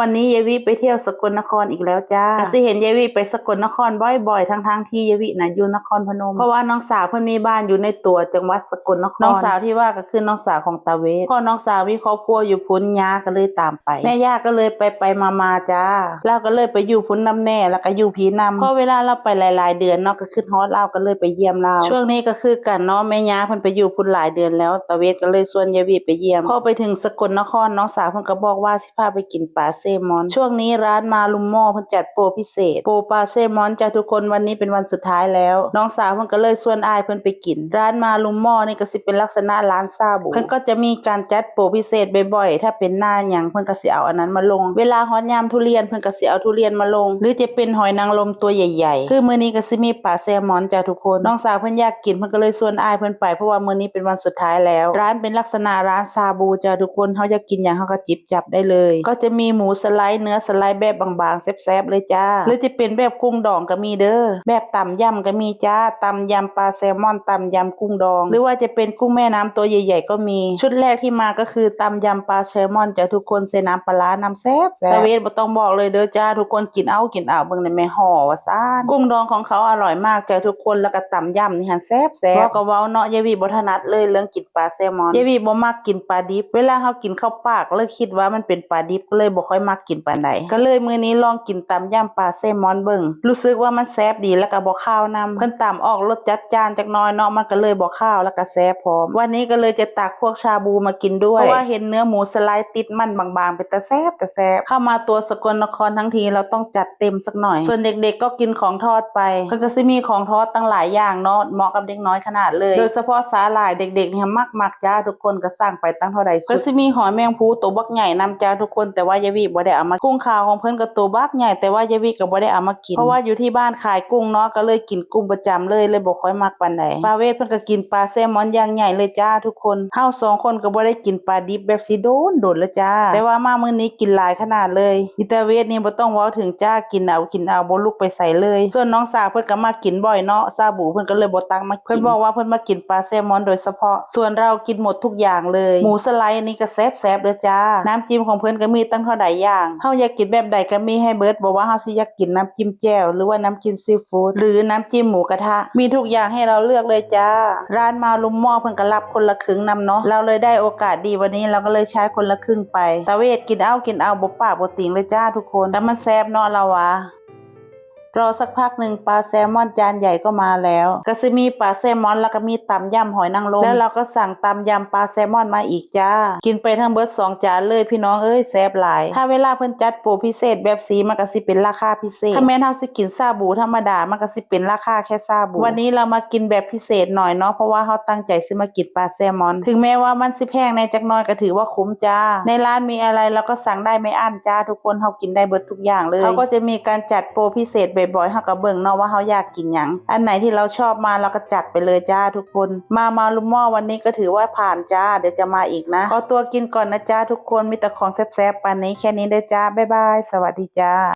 วันนี้เยวิไปเที่ยวสกลนครอีกแล้วจ้าสิเห็นเยวิไปสกลนครบ่อยๆทั้งที่เยวิน่ะอยู่นครพนมเพราะว่าน้องสาวเพิ่นมีบ้านอยู่ในตัวจังหวัดสกลนครน้องสาวที่ว่าก็คือน้องสาวของตาเวทพอน้องสาวมีครอบครัวอยู่พุ้นย่าก็เลยตามไปแม่ย่าก็เลยไปมาจ้าแล้วก็เลยไปอยู่พุ้นน้ำแน่แล้วก็อยู่พีน้ำพอเวลาเราไปหลายๆเดือนเนาะก็ขึ้นฮอดเราก็เลยไปเยี่ยมเราช่วงนี้ก็คือกันเนาะแม่ย่าเพิ่นไปอยู่พุ้นหลายเดือนแล้วตาเวทก็เลยชวนเยวิไปเยี่ยมพอไปถึงสกลนครน้องสาวเพิ่นก็บอกว่าสิพาไปกินปลาเซลมอนช่วงนี้ร้านมาลุมหม้อเพิ่นจัดโปรพิเศษโปรปลาเซลมอนจ้าทุกคนวันนี้เป็นวันสุดท้ายแล้วน้องสาวเพิ่นก็เลยชวนอ้ายเพิ่นไปกินร้านมาลุมหม้อนี่ก็สิเป็นลักษณะร้านซาบูเพิ่นก็จะมีการจัดโปรพิเศษบ่อยๆถ้าเป็นหน้าหยังเพิ่นก็สิเอาอันนั้นมาลงเวลาฮอดยามทุเรียนเพิ่นก็สิเอาทุเรียนมาลงหรือจะเป็นหอยนางรมตัวใหญ่ๆคือมื้อนี้ก็สิมีปลาแซลมอนจ้าทุกคนน้องสาวเพิ่นอยากกินเพิ่นก็เลยชวนอ้ายเพิ่นไปเพราะว่ามื้อนี้เป็นวันสุดท้ายแล้วร้านเป็นลักษณะร้านซาบูจ้าทุกคนเฮาอยากกินหยังเฮาก็จิบจับได้เลยก็จะมีหมูสไลด์เนื้อสไลด์แบบบางๆแซ่บๆเลยจ้าหรือจะเป็นแบบกุ้งดองก็มีเด้อแบบตำยำก็มีจ้าตำยำปลาแซลมอนตำยำกุ้งดองหรือว่าจะเป็นกุ้งแม่น้ำตัวใหญ่ๆก็มีชุดแรกที่มาก็คือตำยำปลาแซลมอนจ้าทุกคนใส่น้ำปลาร้าน้ำแซ่บตะเวทบ่ต้องบอกเลยเด้อจ้าทุกคนกินเอาเบิ่งในแม่ห่อว่าซ่านกุ้งดองของเขาอร่อยมากจ้าทุกคนแล้วก็ตำยำนี่หั่นแซ่บเว้าก็เว้าเนาะยายวีบ่ถนัดเลยเรื่องกินปลาแซลมอนยายวีบ่มักกินปลาดิบเวลาเฮากินเข้าปากเลยคิดว่ามันเป็นปลาดิบก็เลยบ่ค่อยมักกินปานใดก็เลยมื้อนี้ลองกินตำยำปลาแซลมอนเบิ่งรู้สึกว่ามันแซ่บดีแล้วก็บ่คาวนำเพิ่นตำออกรสจัดจ้านจักหน่อยเนาะมันก็เลยบ่คาวแล้วก็แซ่บพร้อมวันนี้ก็เลยจะตักพวกชาบูมากินด้วยเพราะว่าเห็นเนื้อหมูสไลด์ติดมันบางๆเป็นตาแซ่บเข้ามาตัวสกลนครทั้งทีเราต้องจัดเต็มสักหน่อยส่วนเด็กๆก็กินของทอดไปเพิ่นก็สิมีของทอดตั้งหลายอย่างเนาะเหมาะกับเด็กน้อยขนาดเลยโดยเฉพาะสาหร่ายเด็กๆเนี่ยมักจ้าทุกคนก็สั่งไปตั้งเท่าใดก็สิมีหอยแมงภูตัวบักใหญ่นำจ้าทุกคนแต่ว่ายายวีบ่ได้เอามากุ้งขาวของเพิ่นก็ตัวบักใหญ่แต่ว่ายายวีก็บ่ได้เอามากินเพราะว่าอยู่ที่บ้านขายกุ้งเนาะก็เลยกินกุ้งประจำเลยบ่ค่อยมักปานใดปลาเวทเพิ่นก็กินปลาแซลมอนอย่างใหญ่เลยจ้าทุกคนเฮา2คนก็บ่ได้กินปลาดิบแบบสิโดนแล้วจ้าแต่ว่ามามื้อนี้กินหลายขนาดเลยอิตาเวทนี่บ่ต้องเว้าถึงจ้ากินเอาบ่ลุกไปใส่เลยส่วนน้องสาวเพิ่นก็มากินบ่อยเนาะซาบูเพิ่นก็เลยบ่ตักมากินเพิ่นบอกว่าเพิ่นมากินปลาแซลมอนโดยเฉพาะส่วนเรากินหมดทุกอย่างเลยหมูสไลด์นี่ก็แซ่บเด้อจ้าน้ำจิ้มของเพิ่นก็มีตั้งเท่าใดอย่างเฮาอยากกินแบบใดก็มีให้เบิดบ่ว่าเฮาสิอยากกินน้ำจิ้มแจ่วหรือว่าน้ำจิ้มซีฟู้ดหรือน้ำจิ้มหมูกระทะมีทุกอย่างให้เราเลือกเลยจ้าร้านมาลุมหม้อเพิ่นก็รับคนละครึ่งนำเนาะเราเลยได้โอกาสดีวันนี้เราก็เลยใช้คนละครึ่งไปตะเวทกินเอาบ่ปากบ่ติงเลยจ้าทุกคนแต่มันแซ่บเนาะเราวะรอสักพักหนึ่งปลาแซลมอนจานใหญ่ก็มาแล้วก็สิมีปลาแซลมอนแล้วก็มีตำยำหอยนางรมแล้วเราก็สั่งตำยำปลาแซลมอนมาอีกจ้ากินไปทั้งเบิด2 จานเลยพี่น้องเอ้ยแซ่บหลายถ้าเวลาเพิ่นจัดโปรพิเศษแบบสีมันก็สิเป็นราคาพิเศษถ้าแม่นเฮาสิกินซาบูธรรมดามันก็สิเป็นราคาแค่ซาบูวันนี้เรามากินแบบพิเศษหน่อยเนาะเพราะว่าเฮาตั้งใจสิมากินปลาแซลมอนถึงแม้ว่ามันสิแพงในจักหน่อยก็ถือว่าคุ้มจ้าในร้านมีอะไรเราก็สั่งได้ไม่อั้นจ้าทุกคนเฮากินได้เบิดทุกอย่างเลยเขาก็จะมีการจัดโปรพิเศษบ่อยๆเฮาก็เบิ่งเนาะว่าเฮาอยากกินหยังอันไหนที่เราชอบมาเราก็จัดไปเลยจ้าทุกคนมาลุมหม้อวันนี้ก็ถือว่าผ่านจ้าเดี๋ยวจะมาอีกนะขอตัวกินก่อนนะจ้าทุกคนมีแต่ของแซ่บๆปานนี้แค่นี้เด้อจ้าบ๊ายบายสวัสดีจ้า